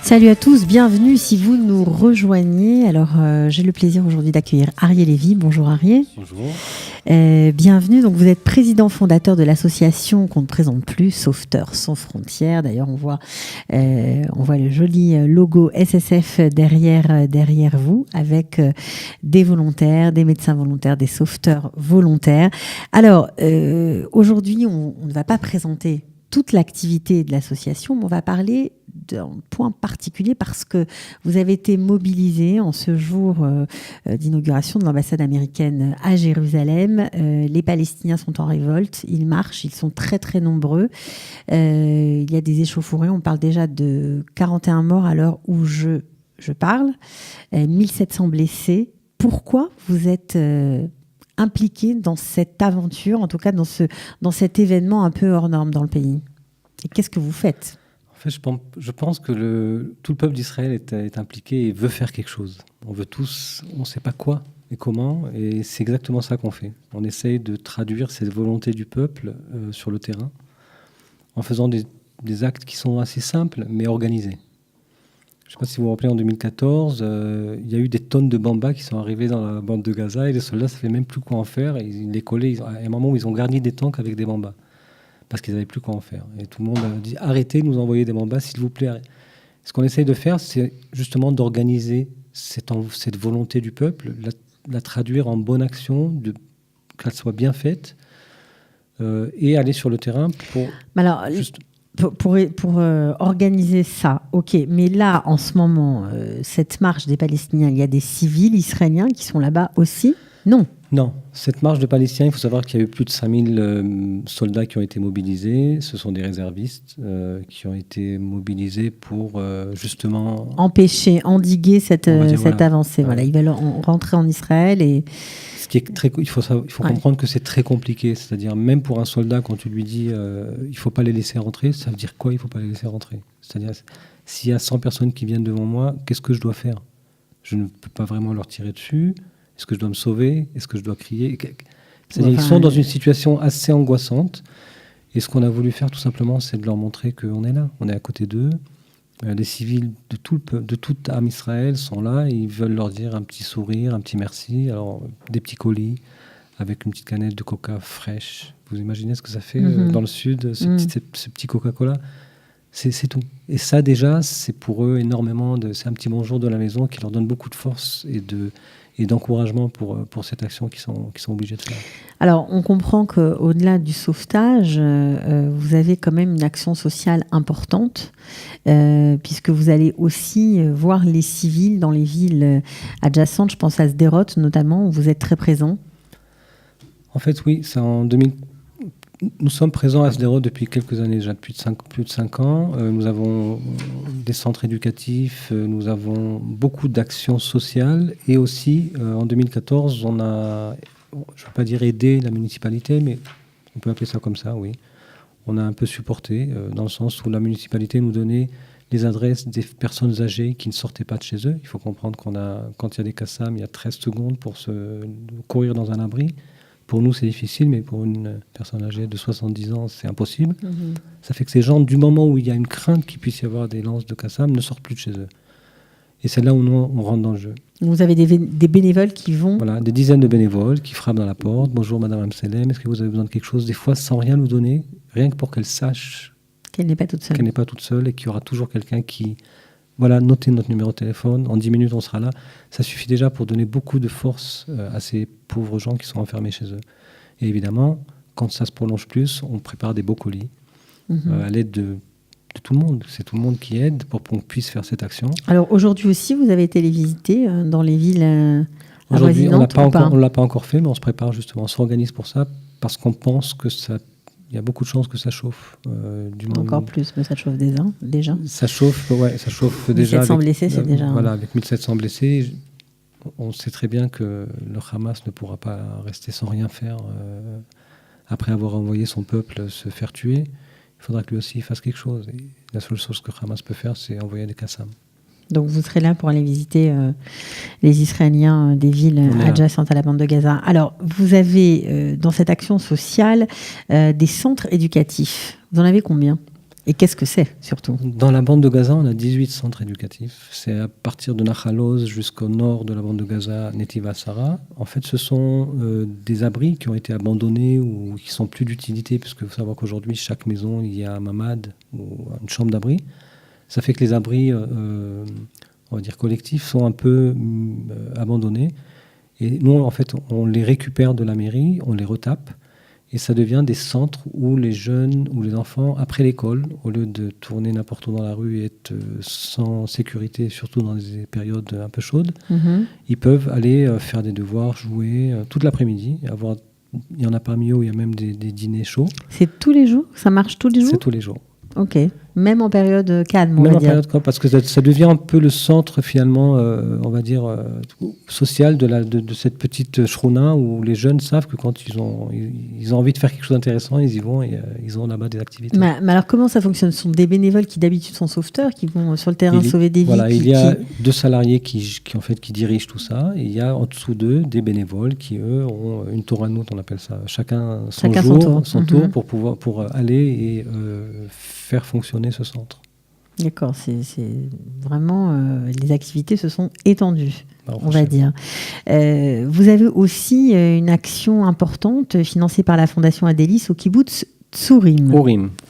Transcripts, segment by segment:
Salut à tous, bienvenue si vous nous rejoignez. Alors, j'ai le plaisir aujourd'hui d'accueillir Arié Lévy. Bonjour Arié. Bonjour. Bienvenue. Donc, vous êtes président fondateur de l'association qu'on ne présente plus, Sauveteurs sans frontières. D'ailleurs, on voit le joli logo SSF derrière vous, avec des volontaires, des médecins volontaires, des sauveteurs volontaires. Alors, aujourd'hui, on ne va pas présenter toute l'activité de l'association, mais on va parler d'un point particulier parce que vous avez été mobilisé en ce jour d'inauguration de l'ambassade américaine à Jérusalem. Les Palestiniens sont en révolte, ils marchent, ils sont très très nombreux. Il y a des échauffourées, on parle déjà de 41 morts à l'heure où je parle, 1700 blessés. Pourquoi vous êtes impliqué dans cette aventure, en tout cas dans cet événement un peu hors norme dans le pays? Et qu'est-ce que vous faites? En fait, je pense que tout le peuple d'Israël est impliqué et veut faire quelque chose. On veut tous, on ne sait pas quoi et comment, et c'est exactement ça qu'on fait. On essaye de traduire cette volonté du peuple sur le terrain en faisant des actes qui sont assez simples, mais organisés. Je ne sais pas si vous vous rappelez, en 2014, il y a eu des tonnes de bambas qui sont arrivés dans la bande de Gaza et les soldats ne savaient même plus quoi en faire. Et ils les collaient. À un moment où ils ont garni des tanks avec des bambas parce qu'ils n'avaient plus quoi en faire. Et tout le monde a dit « Arrêtez de nous envoyer des bambas, s'il vous plaît. » Ce qu'on essaye de faire, c'est justement d'organiser cette volonté du peuple, la traduire en bonne action, qu'elle soit bien faite et aller sur le terrain pour... Alors, Pour organiser ça, ok. Mais là, en ce moment, cette marche des Palestiniens, il y a des civils israéliens qui sont là-bas aussi? Non. Non. Cette marche de Palestiniens, il faut savoir qu'il y a eu plus de 5000 soldats qui ont été mobilisés. Ce sont des réservistes qui ont été mobilisés pour justement... endiguer cette avancée. Voilà. Ils veulent rentrer en Israël et... Ce qui est il faut comprendre que c'est très compliqué. C'est-à-dire, même pour un soldat, quand tu lui dis il ne faut pas les laisser rentrer, ça veut dire quoi, il ne faut pas les laisser rentrer? C'est-à-dire, s'il y a 100 personnes qui viennent devant moi, qu'est-ce que je dois faire? Je ne peux pas vraiment leur tirer dessus. Est-ce que je dois me sauver? Est-ce que je dois crier? C'est-à-dire, ils sont dans une situation assez angoissante. Et ce qu'on a voulu faire, tout simplement, c'est de leur montrer qu'on est là. On est à côté d'eux. Les civils de toute âme Israël sont là et ils veulent leur dire un petit sourire, un petit merci. Alors, des petits colis avec une petite canette de coca fraîche. Vous imaginez ce que ça fait dans le sud, ce petit Coca-Cola? C'est tout. Et ça, déjà, c'est pour eux énormément c'est un petit bonjour de la maison qui leur donne beaucoup de force et d'encouragement pour cette action qu'ils sont obligés de faire. Alors, on comprend qu'au-delà du sauvetage, vous avez quand même une action sociale importante, puisque vous allez aussi voir les civils dans les villes adjacentes. Je pense à Sderot, notamment, où vous êtes très présent. En fait, oui, c'est en 2000. Nous sommes présents à Sderot depuis quelques années, déjà plus de 5 ans. Nous avons des centres éducatifs, nous avons beaucoup d'actions sociales. Et aussi, en 2014, on a, je ne veux pas dire aidé la municipalité, mais on peut appeler ça comme ça, oui. On a un peu supporté, dans le sens où la municipalité nous donnait les adresses des personnes âgées qui ne sortaient pas de chez eux. Il faut comprendre quand il y a des Qassam, il y a 13 secondes pour courir dans un abri. Pour nous, c'est difficile, mais pour une personne âgée de 70 ans, c'est impossible. Ça fait que ces gens, du moment où il y a une crainte qu'il puisse y avoir des lances de Qassam, ne sortent plus de chez eux. Et c'est là où nous, on rentre dans le jeu. Vous avez des bénévoles qui vont... Voilà, des dizaines de bénévoles qui frappent dans la porte. « Bonjour, Madame Amselem, est-ce que vous avez besoin de quelque chose ?» Des fois, sans rien nous donner, rien que pour qu'elle sache qu'elle n'est pas toute seule. Qu'elle n'est pas toute seule et qu'il y aura toujours quelqu'un qui... Voilà, notez notre numéro de téléphone, en 10 minutes on sera là. Ça suffit déjà pour donner beaucoup de force à ces pauvres gens qui sont enfermés chez eux. Et évidemment, quand ça se prolonge plus, on prépare des beaux colis à l'aide de tout le monde. C'est tout le monde qui aide pour qu'on puisse faire cette action. Alors aujourd'hui aussi, vous avez été les visiter dans les villes aujourd'hui, on ne l'a pas encore fait, mais on se prépare justement, on s'organise pour ça parce qu'on pense que ça... Il y a beaucoup de chances que ça chauffe. Encore plus, mais ça chauffe déjà. Ça chauffe, ouais, ça chauffe déjà. 1700 blessés, c'est déjà... Voilà, avec 1700 blessés, on sait très bien que le Hamas ne pourra pas rester sans rien faire après avoir envoyé son peuple se faire tuer. Il faudra que lui aussi fasse quelque chose. Et la seule chose que Hamas peut faire, c'est envoyer des Qassam. Donc vous serez là pour aller visiter les Israéliens des villes adjacentes à la bande de Gaza. Alors vous avez dans cette action sociale des centres éducatifs. Vous en avez combien? Et qu'est-ce que c'est, surtout? Dans la bande de Gaza, on a 18 centres éducatifs. C'est à partir de Nahal Oz jusqu'au nord de la bande de Gaza, Netiv HaSara. En fait, ce sont des abris qui ont été abandonnés ou qui sont plus d'utilité, puisque il faut savoir qu'aujourd'hui, chaque maison, il y a un mamad ou une chambre d'abri. Ça fait que les abris, on va dire collectifs, sont un peu abandonnés. Et nous, en fait, on les récupère de la mairie, on les retape. Et ça devient des centres où les jeunes ou les enfants, après l'école, au lieu de tourner n'importe où dans la rue et être sans sécurité, surtout dans des périodes un peu chaudes, ils peuvent aller faire des devoirs, jouer toute l'après-midi. Il y en a parmi eux où il y a même des dîners chauds. C'est tous les jours? Ça marche tous les jours? C'est tous les jours. Ok, même en période calme, on Même va en dire. période calme, parce que ça devient un peu le centre finalement, on va dire, social de cette petite shruna où les jeunes savent que quand ils ont envie de faire quelque chose d'intéressant, ils y vont et ils ont là-bas des activités. Mais alors comment ça fonctionne? Ce sont des bénévoles qui d'habitude sont sauveteurs, qui vont sur le terrain sauver des vies? Voilà, il y a 2 salariés qui dirigent tout ça, et il y a en dessous d'eux des bénévoles qui, eux, ont une touranoute, on appelle ça, chacun son tour pour aller et faire fonctionner ce centre. D'accord, c'est vraiment les activités se sont étendues, on va dire. Vous avez aussi une action importante financée par la Fondation Adélis au kibbutz Tzurim.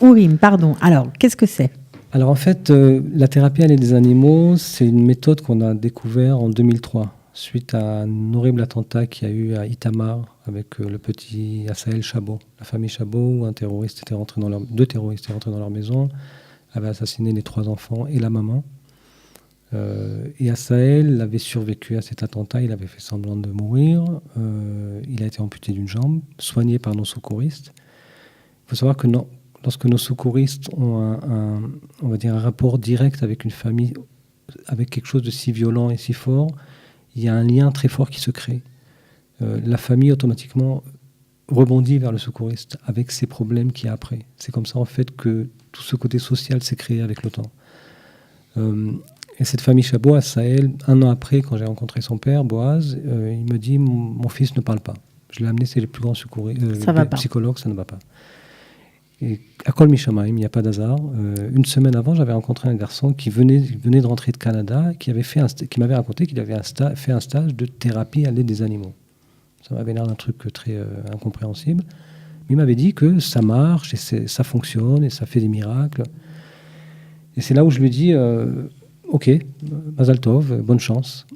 Ourim, pardon. Alors, qu'est-ce que c'est? Alors en fait, la thérapie à l'aide des animaux, c'est une méthode qu'on a découverte en 2003, suite à un horrible attentat qu'il y a eu à Itamar avec le petit Assaël Chabot, la famille Chabot, où deux terroristes étaient rentrés dans leur maison, avaient assassiné les 3 enfants et la maman. Et Assaël avait survécu à cet attentat, il avait fait semblant de mourir, il a été amputé d'une jambe, soigné par nos secouristes. Il faut savoir que lorsque nos secouristes ont on va dire un rapport direct avec une famille, avec quelque chose de si violent et si fort, il y a un lien très fort qui se crée. La famille automatiquement rebondit vers le secouriste avec ses problèmes qu'il y a après. C'est comme ça en fait que tout ce côté social s'est créé avec le temps. Et cette famille Chabot, à Sahel, 1 an après, quand j'ai rencontré son père, Boaz, il me dit « Mon fils ne parle pas. Je l'ai amené, c'est les plus grands psychologues, ça ne va pas. » Et à Kol Mishamayim, il n'y a pas d'hasard. Une semaine avant, j'avais rencontré un garçon qui venait de rentrer de Canada, qui m'avait raconté qu'il avait fait un stage de thérapie à l'aide des animaux. Ça m'avait l'air d'un truc très incompréhensible. Mais il m'avait dit que ça marche, et ça fonctionne, et ça fait des miracles. Et c'est là où je lui dis ok, Mazal Tov, bonne chance.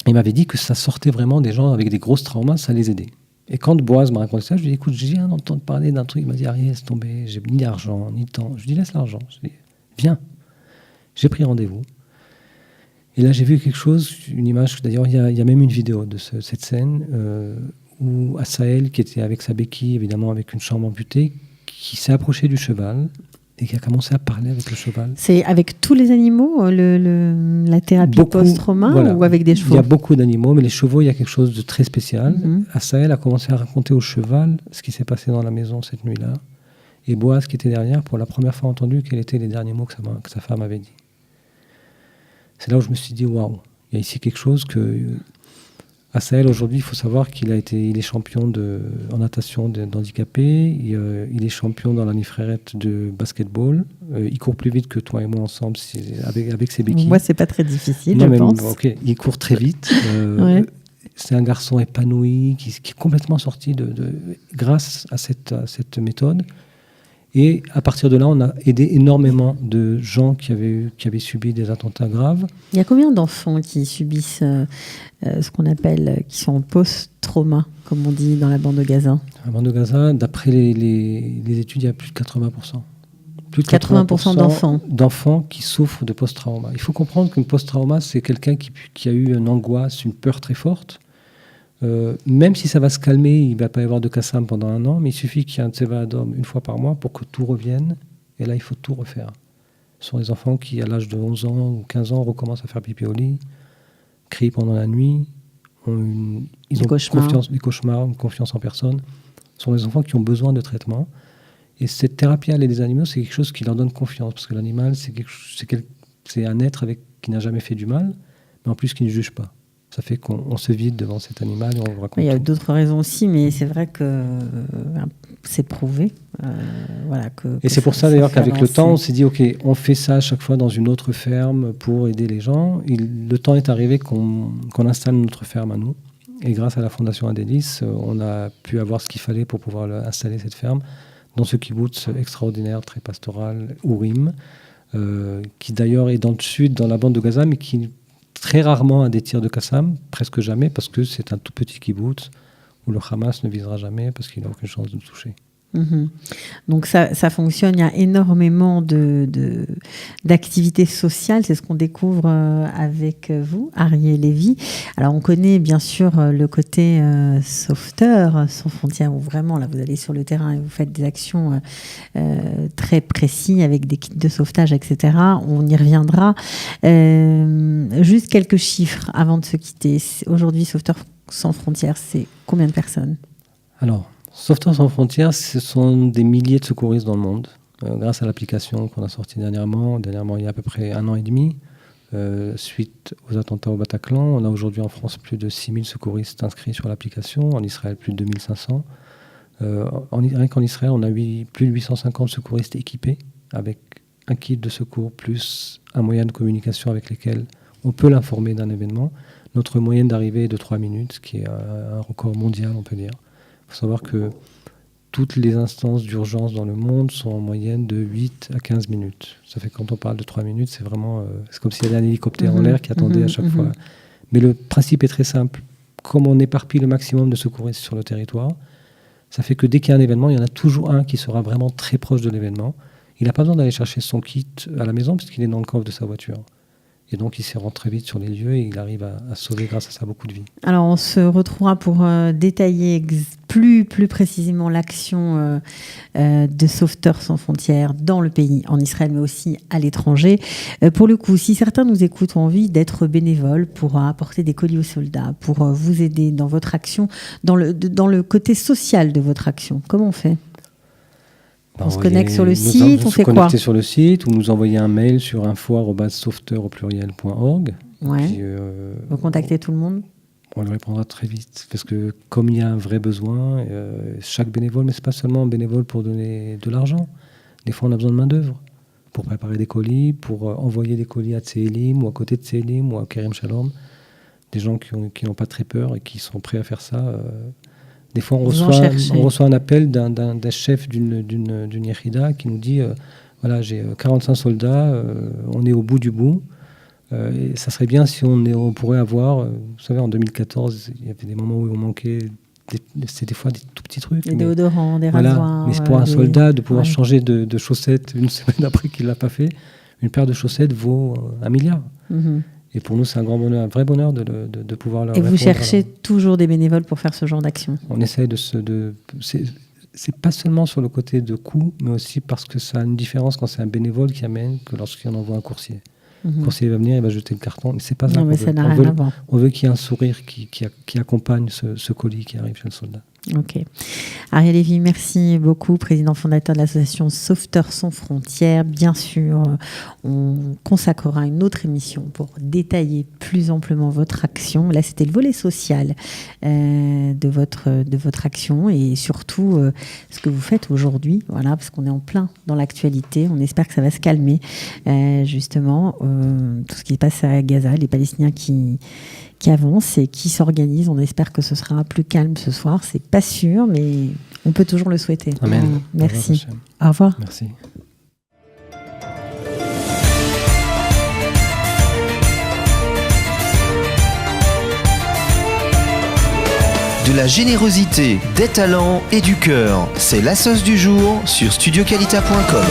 Il m'avait dit que ça sortait vraiment des gens avec des grosses traumas, ça les aidait. Et quand Boaz m'a raconté ça, je lui ai dit, écoute, j'ai rien entendu parler d'un truc. Il m'a dit, Ariel, laisse tomber, j'ai ni d'argent, ni de temps. Je lui ai dit, laisse l'argent. Je lui ai dit, viens. J'ai pris rendez-vous. Et là, j'ai vu quelque chose, une image, d'ailleurs, il y a même une vidéo de cette scène où Assaël, qui était avec sa béquille, évidemment avec une jambe amputée, qui s'est approché du cheval et qui a commencé à parler avec le cheval. C'est avec tous les animaux, la thérapie post-trauma, voilà, ou avec des chevaux? Il y a beaucoup d'animaux, mais les chevaux, il y a quelque chose de très spécial. Assaël a commencé à raconter au cheval ce qui s'est passé dans la maison cette nuit-là. Et Boaz, qui était derrière, pour la première fois entendu quels étaient les derniers mots que sa femme avait dit. C'est là où je me suis dit, waouh, il y a ici quelque chose que... Assaël, aujourd'hui, il faut savoir qu'il il est champion en natation d'handicapés, il est champion dans la nifrérette de basketball, il court plus vite que toi et moi ensemble avec ses béquilles. Moi, c'est pas très difficile, je pense. Okay, il court très vite. Ouais. C'est un garçon épanoui qui est complètement sorti grâce à cette méthode. Et à partir de là, on a aidé énormément de gens qui avaient subi des attentats graves. Il y a combien d'enfants qui subissent ce qu'on appelle, qui sont en post-trauma, comme on dit dans la bande de Gaza? La bande de Gaza, d'après les études, il y a plus de 80%. Plus de 80% d'enfants. D'enfants qui souffrent de post-trauma. Il faut comprendre qu'une post-trauma, c'est quelqu'un qui a eu une angoisse, une peur très forte. Même si ça va se calmer, il ne va pas y avoir de Kassam pendant 1 an, mais il suffit qu'il y ait un Tseva Adom 1 fois par mois pour que tout revienne. Et là, il faut tout refaire. Ce sont des enfants qui, à l'âge de 11 ans ou 15 ans, recommencent à faire pipi au lit, crient pendant la nuit, ils ont des cauchemars, une confiance en personne. Ce sont des enfants qui ont besoin de traitement. Et cette thérapie à l'aide des animaux, c'est quelque chose qui leur donne confiance, parce que l'animal, c'est un être qui n'a jamais fait du mal, mais en plus qui ne juge pas. ça fait qu'on se vide devant cet animal et on vous raconte. Il y a d'autres raisons aussi, mais c'est vrai que c'est prouvé. Et c'est pour ça d'ailleurs qu'avec le temps, on s'est dit, ok, on fait ça à chaque fois dans une autre ferme pour aider les gens. Le temps est arrivé qu'on installe notre ferme à nous. Et grâce à la Fondation Adélis, on a pu avoir ce qu'il fallait pour pouvoir installer cette ferme dans ce kibbutz extraordinaire, très pastoral, Ourim, qui d'ailleurs est dans le sud, dans la bande de Gaza, mais qui très rarement a des tirs de Qassam, presque jamais, parce que c'est un tout petit kibbutz où le Hamas ne visera jamais parce qu'il n'a aucune chance de nous toucher. Donc ça fonctionne, il y a énormément d'activités sociales, c'est ce qu'on découvre avec vous, Ariel Lévy. Alors on connaît bien sûr le côté sauveteur sans frontières, où vraiment là vous allez sur le terrain et vous faites des actions très précises avec des kits de sauvetage, etc. On y reviendra. Juste quelques chiffres avant de se quitter. Aujourd'hui, Sauveteurs sans frontières, c'est combien de personnes ? Alors, Sauveteurs sans frontières, ce sont des milliers de secouristes dans le monde, grâce à l'application qu'on a sortie dernièrement il y a à peu près 1 an et demi, suite aux attentats au Bataclan. On a aujourd'hui en France plus de 6000 secouristes inscrits sur l'application, en Israël plus de 2500. Rien qu'en Israël, on a plus de 850 secouristes équipés, avec un kit de secours plus un moyen de communication avec lequel on peut l'informer d'un événement. Notre moyenne d'arrivée est de 3 minutes, ce qui est un record mondial, on peut dire. Il faut savoir que toutes les instances d'urgence dans le monde sont en moyenne de 8 à 15 minutes. Ça fait que quand on parle de 3 minutes, c'est vraiment... c'est comme s'il y avait un hélicoptère en l'air qui attendait à chaque fois. Mais le principe est très simple. Comme on éparpille le maximum de secouristes sur le territoire, ça fait que dès qu'il y a un événement, il y en a toujours un qui sera vraiment très proche de l'événement. Il n'a pas besoin d'aller chercher son kit à la maison puisqu'il est dans le coffre de sa voiture. Et donc, il se rend très vite sur les lieux et il arrive à sauver grâce à ça beaucoup de vies. Alors, on se retrouvera pour détailler plus précisément l'action de Sauveteurs sans frontières dans le pays, en Israël, mais aussi à l'étranger. Pour le coup, si certains nous écoutent ont envie d'être bénévoles pour apporter des colis aux soldats, pour vous aider dans votre action, dans le côté social de votre action, comment on fait ? On se connecte sur le site, on fait quoi ? Connecter sur le site ou nous envoyer un mail sur info@sauveteurs.org. Ouais. Vous contactez tout le monde ? On lui répondra très vite parce que comme il y a un vrai besoin, chaque bénévole, mais c'est pas seulement un bénévole pour donner de l'argent. Des fois, on a besoin de main d'œuvre pour préparer des colis, pour envoyer des colis à Tselim ou à côté de Tselim ou à Kerem Shalom. Des gens qui n'ont pas très peur et qui sont prêts à faire ça. Des fois, on reçoit un appel d'un chef d'une Yechida qui nous dit voilà, j'ai 45 soldats, on est au bout du bout. Et ça serait bien si on pourrait avoir... vous savez, en 2014, il y avait des moments où on manquait... C'est des fois des tout petits trucs. Des déodorants, des rasoirs. Mais c'est pour un soldat de pouvoir changer de chaussettes une semaine après qu'il ne l'a pas fait. Une paire de chaussettes vaut 1 milliard. Et pour nous, c'est un grand bonheur, un vrai bonheur de pouvoir leur répondre. Et vous cherchez toujours des bénévoles pour faire ce genre d'action ? On essaye c'est pas seulement sur le côté de coût, mais aussi parce que ça a une différence quand c'est un bénévole qui amène que lorsqu'il envoie un coursier. Le coursier va venir, il va jeter le carton. Mais c'est pas ça. Non, mais ça n'a rien à voir. On veut qu'il y ait un sourire qui accompagne ce colis qui arrive chez le soldat. Ok. Ariel Lévy, merci beaucoup, président fondateur de l'association Sauveteurs sans frontières. Bien sûr, on consacrera une autre émission pour détailler plus amplement votre action. Là, c'était le volet social de votre action et surtout ce que vous faites aujourd'hui. Voilà, parce qu'on est en plein dans l'actualité. On espère que ça va se calmer. Justement, tout ce qui se passe à Gaza, les Palestiniens qui avance et qui s'organise. On espère que ce sera plus calme ce soir. C'est pas sûr, mais on peut toujours le souhaiter. Amen. Merci. Au revoir. Merci. De la générosité, des talents et du cœur. C'est la sauce du jour sur studioqualita.com.